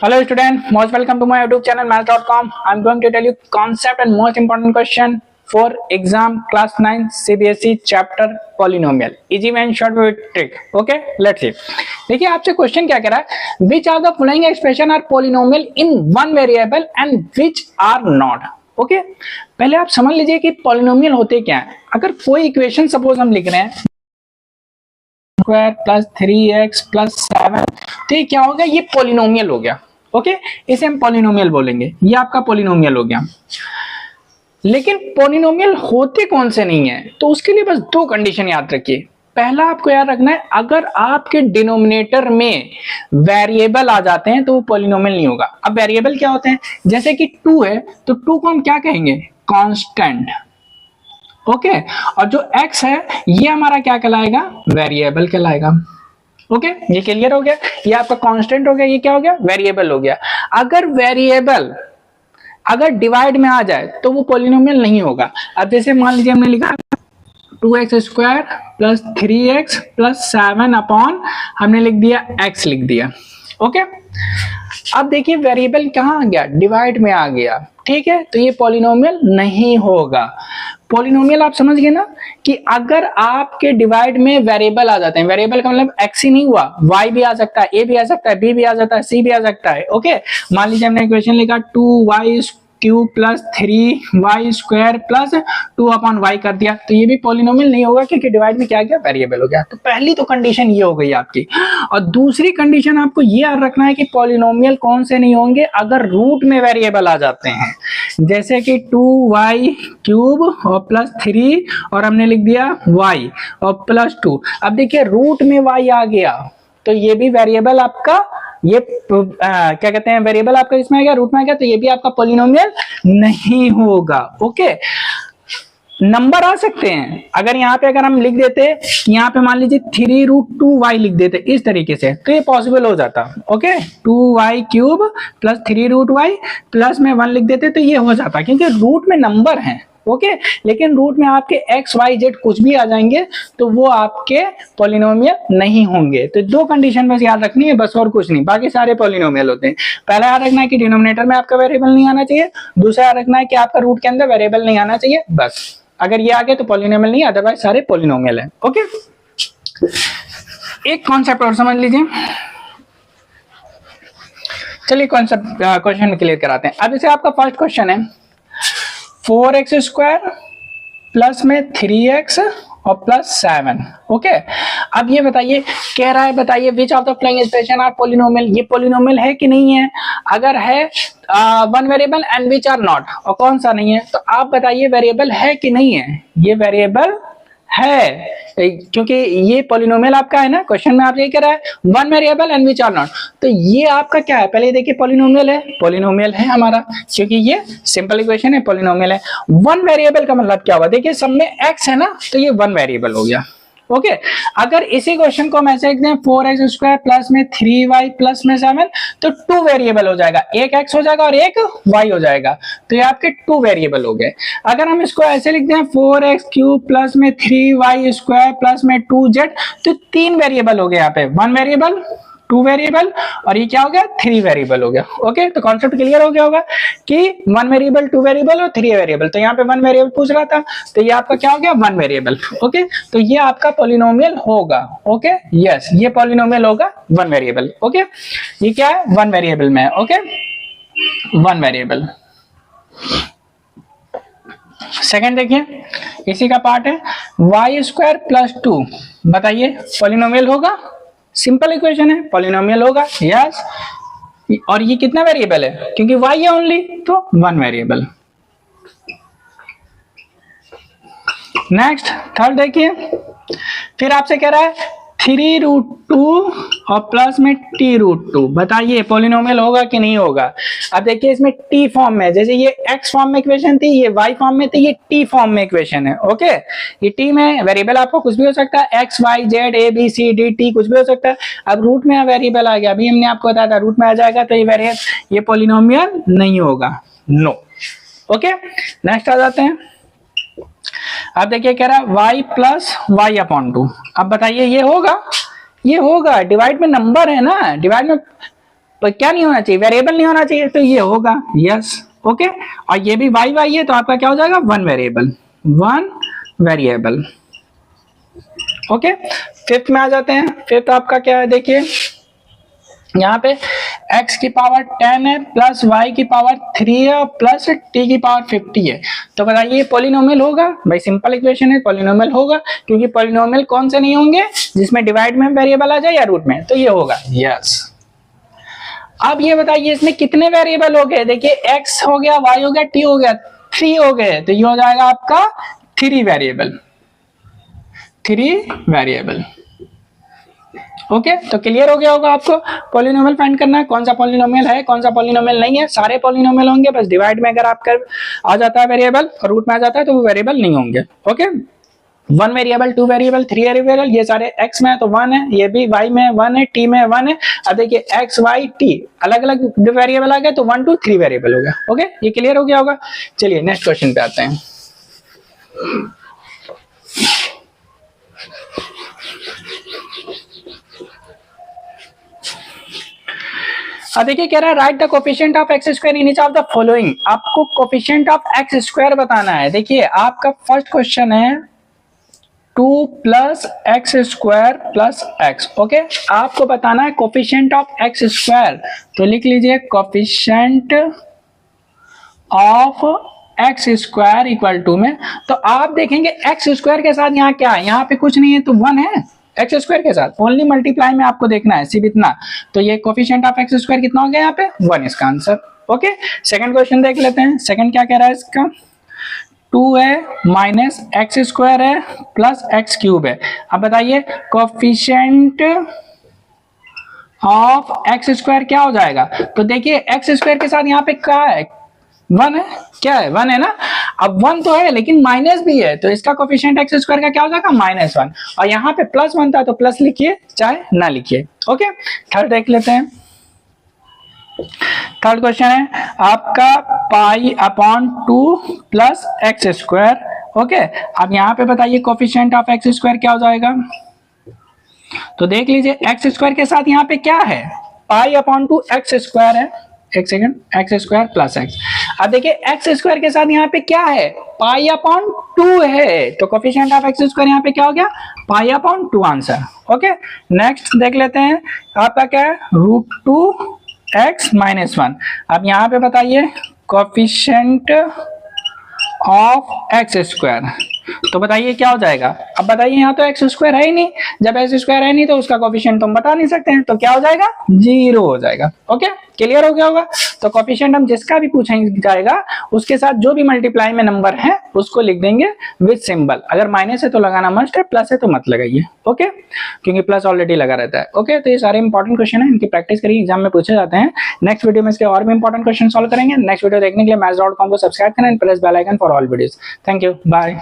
Hello student, most welcome to my YouTube channel maths.com. I'm going to tell you concept and most important question for exam class 9 CBSE chapter polynomial. Easy and short with trick. Okay, let's see. देखिए आपसे question क्या कह रहा है, which are the following expression are polynomial in one variable and which are not. Okay पहले आप समझ लीजिए कि पॉलिनोमियल होते क्या है. अगर कोई इक्वेशन सपोज हम लिख रहे हैं स्क्वायर प्लस 3x प्लस 7, तो ये क्या हो गया, ये पॉलिनोमियल हो गया. ओके इसे हम पॉलिनोमियल बोलेंगे, ये आपका पॉलिनोमियल हो गया. लेकिन पॉलिनोमियल होते कौन से नहीं है, तो उसके लिए बस दो कंडीशन याद रखिए. पहला आपको याद रखना है, अगर आपके डिनोमिनेटर में वेरिएबल आ जाते हैं तो वो पॉलिनोमियल नहीं होगा. अब वेरिएबल क्या होते हैं, जैसे कि 2 है तो 2 को हम क्या कहेंगे, कांस्टेंट. ओके और जो x है ये हमारा क्या कहलाएगा, वेरिएबल कहलाएगा. ओके ये क्लियर हो गया, ये आपका कांस्टेंट हो गया, ये क्या हो गया, वेरिएबल हो गया. अगर वेरिएबल अगर डिवाइड में आ जाए तो वो पॉलिनोमियल नहीं होगा. अब जैसे मान लीजिए हमने लिखा 2x square plus 3x plus 7 upon हमने लिख दिया x लिख दिया. ओके अब देखिए वेरिएबल कहाँ आ गया, डिवाइड में आ गया. ठीक है तो ये पॉलिनोमियल नहीं होगा. पॉलिनोमियल आप समझ गए ना, कि अगर आपके डिवाइड में वेरिएबल आ जाते हैं, वेरिएबल का मतलब x ही नहीं हुआ, y भी आ सकता है, a भी आ सकता है, b भी आ सकता है, c भी आ सकता है. ओके मान लीजिए हमने इक्वेशन लिखा 2y cube plus 3y square plus 2 upon y कर दिया, तो ये भी पॉलिनोमियल नहीं होगा क्योंकि डिवाइड में क्या गया, वेरिएबल हो गया. तो पहली तो कंडीशन ये हो गई आपकी. और दूसरी कंडीशन आपको ये याद रखना है कि पॉलिनोमियल कौन से नहीं होंगे, अगर रूट में वेरिएबल आ जाते हैं. जैसे कि 2y क्यूब और प्लस 3 और हमने लिख दिया y और प्लस 2. अब देखिए रूट में y आ गया तो ये भी वेरिएबल आपका, ये क्या कहते हैं, वेरिएबल आपका इसमें आ गया, रूट में आ गया, तो ये भी आपका पॉलिनोमियल नहीं होगा. ओके नंबर आ सकते हैं, अगर यहाँ पे अगर हम लिख देते, यहाँ पे मान लीजिए 3√2y लिख देते इस तरीके से, तो ये पॉसिबल हो जाता. Okay 2y cube plus 3√y plus में 1 लिख देते तो ये हो जाता, क्योंकि रूट में नंबर है. ओके लेकिन रूट में आपके x y z कुछ भी आ जाएंगे तो वो आपके पॉलिनोमियल नहीं होंगे. तो दो कंडीशन बस याद रखनी है, बस और कुछ नहीं, बाकी सारे पॉलिनोमियल होते हैं. पहला याद रखना है कि डिनोमिनेटर में आपका वेरिएबल नहीं आना चाहिए, दूसरा याद रखना है कि आपका रूट के अंदर वेरिएबल नहीं आना चाहिए. बस अगर ये आ गए तो पॉलिनोमियल नहीं, अदरवाइज सारे पॉलिनोमियल है. ओके एक कॉन्सेप्ट और समझ लीजिए. चलिए कॉन्सेप्ट क्वेश्चन क्लियर कराते हैं. अब इसे आपका फर्स्ट क्वेश्चन है 4x स्क्वायर प्लस में 3x और प्लस 7. ओके अब ये बताइए, कह रहा है बताइए which of the following expression are polynomial, ये पॉलिनोमियल है कि नहीं है. अगर है one variable and which are not, और कौन सा नहीं है, तो आप बताइए वेरिएबल है कि नहीं है. ये वेरिएबल है क्योंकि ये पॉलिनोमियल आपका है ना. क्वेश्चन में आप ये कह रहा है one variable and which are not, तो ये आपका क्या है, पहले देखिए पॉलिनोमियल है, पॉलिनोमियल है हमारा, क्योंकि ये सिंपल इक्वेशन है, पॉलिनोमियल है. वन वेरिएबल का मतलब क्या हुआ, देखिए सब में x है ना, तो ये वन वेरिएबल हो गया. ओके अगर इसी क्वेश्चन को हम ऐसे लिखते हैं 4x स्क्वायर प्लस में 3y प्लस में 7, तो 2 वेरिएबल हो जाएगा, एक x हो जाएगा और एक y हो जाएगा, तो ये आपके 2 वेरिएबल हो गए. अगर हम इसको ऐसे लिखते हैं 4x क्यूब प्लस में 3y स्क्वायर प्लस में 2z, तो 3 वेरिएबल हो गए, यहाँ पे 1 वेरिएबल 2 वेरिएबल और ये क्या हो गया, 3 वेरिएबल हो गया. ओके तो कॉन्सेप्ट क्लियर हो गया होगा कि 1 वेरिएबल 2 वेरिएबल और 3 वेरिएबल. तो यहाँ पे 1 वेरिएबल पूछ रहा था, तो ये आपका क्या हो गया, 1 वेरिएबल. ओके तो ये आपका पॉलिनोमियल होगा. ओके यस ये पॉलिनोमियल होगा 1 वेरिएबल. ओके ये क्या है, 1 वेरिएबल में. Okay 1 variable. सेकंड देखिए इसी का पार्ट है y स्क्वायर प्लस 2, बताइए पॉलिनोमियल होगा, सिंपल इक्वेशन है, पॉलिनोमियल होगा. यस और ये कितना वेरिएबल है, क्योंकि y है ओनली, तो 1 वेरिएबल. नेक्स्ट थर्ड देखिए, फिर आपसे कह रहा है 3√2 और प्लस में t√2, बताइए पॉलिनोमियल होगा कि नहीं होगा. अब देखिए इसमें t फॉर्म में, जैसे ये x फॉर्म में इक्वेशन थी, ये y फॉर्म में थी, ये t फॉर्म में इक्वेशन है. ओके ये t में वेरिएबल आपको कुछ भी हो सकता है, x y z a b c d t कुछ भी हो सकता है. अब रूट में वेरिएबल आ गया, अभी हमने आपको बताया था रूट में आ जाएगा, तो ये पॉलिनोमियल नहीं होगा, नो. ओके नेक्स्ट आ जाते हैं. अब देखिए कह रहा है y प्लस वाई अपॉन 2, अब बताइए ये होगा, ये होगा, डिवाइड में नंबर है ना, डिवाइड में तो क्या नहीं होना चाहिए, वेरिएबल नहीं होना चाहिए, तो ये होगा यस। ओके, और ये भी वाई वाई है तो आपका क्या हो जाएगा, वन वेरिएबल। ओके, फिफ्थ में आ जाते हैं। फिफ्थ आपका क्या है, देखिए यहाँ पे x की पावर 10 है प्लस y की पावर 3 है और प्लस t की पावर 50 है। तो बताइए पॉलिनोमियल होगा? भाई सिंपल इक्वेशन है, पॉलिनोमियल होगा, क्योंकि पॉलिनोमियल कौन से नहीं होंगे, जिसमें डिवाइड में वेरिएबल आ जाए या रूट में, तो ये होगा यस। अब ये बताइए इसमें कितने वेरिएबल हो गए, देखिए x हो गया, y हो गया, t हो गया, 3 हो गए, तो ये हो जाएगा आपका 3 वेरिएबल। ओके, तो क्लियर हो गया होगा आपको पॉलिनोमियल फाइंड करना है, कौन सा पॉलिनोमियल है, कौन सा पॉलिनोमियल नहीं है। सारे पॉलिनोमियल होंगे, बस डिवाइड में अगर आपका आ जाता है वेरिएबल और रूट में आ जाता है तो वो वेरिएबल नहीं होंगे। ओके, 1 वेरिएबल, 2 वेरिएबल, 3 वेरिएबल, ये सारे x में है तो 1 है, ये भी y में 1 है, t में 1 है। अब देखिए x y t अलग अलग वेरिएबल आ गए तो 1 2 3 वेरिएबल हो गया। ओके, ये क्लियर हो गया होगा। चलिए नेक्स्ट क्वेश्चन पे आते हैं। अब देखिए कह रहा है right the coefficient of x square in each of the following. आपको कोफिशिएंट ऑफ एक्स स्क्वायर बताना है। देखिए आपका फर्स्ट क्वेश्चन है 2 plus x square plus x. Okay, आपको बताना है कोफिशिएंट ऑफ एक्स स्क्वायर, तो लिख लीजिए coefficient of x square equal to में, तो आप देखेंगे एक्स स्क्वायर के साथ यहाँ क्या है, यहाँ पे कुछ नहीं है तो 1 है एक्स स्क्वायर के साथ, ओनली मल्टीप्लाई में आपको देखना है सिर्फ इतना। तो ये कोफिशिएंट ऑफ एक्स स्क्वायर कितना हो गया यहाँ पे, 1 इसका आंसर। ओके, सेकंड क्वेश्चन देख लेते हैं। सेकंड क्या कह रहा है इसका, 2 है माइनस एक्स स्क्वायर है प्लस एक्स क्यूब है। अब बताइए कोफिशिएंट ऑफ एक्स स्क्वायर क्या हो जाएगा, तो देखिए एक्स स्क्वायर के साथ यहाँ पे क्या है, 1 है, क्या है 1 है ना। अब 1 तो है लेकिन माइनस भी है, तो इसका कोफिशिएंट एक्स स्क्वायर का क्या हो जाएगा, -1, और यहाँ पे +1 था तो प्लस लिखिए चाहे ना लिखिए। ओके, थर्ड देख लेते हैं। थर्ड क्वेश्चन है आपका π/2 प्लस एक्स स्क्वायर। ओके, अब यहाँ पे बताइए कोफिशिएंट ऑफ एक्स स्क्वायर क्या हो जाएगा, तो देख लीजिए एक्स स्क्वायर के साथ यहाँ पे क्या है, π/2 एक्स स्क्वायर है, एक second, x square plus x. अब देखिए एक्स स्क्वायर के साथ यहाँ पे क्या है, π/2 है, तो कोफिशिएंट ऑफ एक्स स्क्वायर यहाँ पे क्या हो गया, π/2 आंसर। ओके, नेक्स्ट देख लेते हैं आपका क्या है, √2x - 1। अब यहाँ पे बताइए कोफिशिएंट ऑफ एक्स स्क्वायर, तो बताइए क्या हो जाएगा। अब बताइए यहाँ तो एक्स स्क्वायर है ही नहीं, जब एक्स स्क्वायर है नहीं तो उसका कोफिशिएंट तो हम बता नहीं सकते हैं, तो क्या हो जाएगा, 0 हो जाएगा। ओके, क्लियर हो गया होगा। तो कोफिशिएंट हम जिसका भी पूछा जाएगा उसके साथ जो भी मल्टीप्लाई में नंबर है उसको लिख देंगे विद सिंबल। अगर माइनस है तो लगाना मस्ट है, प्लस है तो मत लगाइए। ओके, क्योंकि प्लस ऑलरेडी लगा रहता है। ओके, तो ये सारे इंपॉर्टेंट क्वेश्चन है, इनकी प्रैक्टिस करिए, एग्जाम में पूछे जाते हैं। नेक्स्ट वीडियो में इसके और भी इंपॉर्टेंट क्वेश्चन सॉल्व करेंगे। नेक्स्ट वीडियो देखने के लिए maths.com को सब्सक्राइब करें, press bell icon for all videos. Thank you, bye.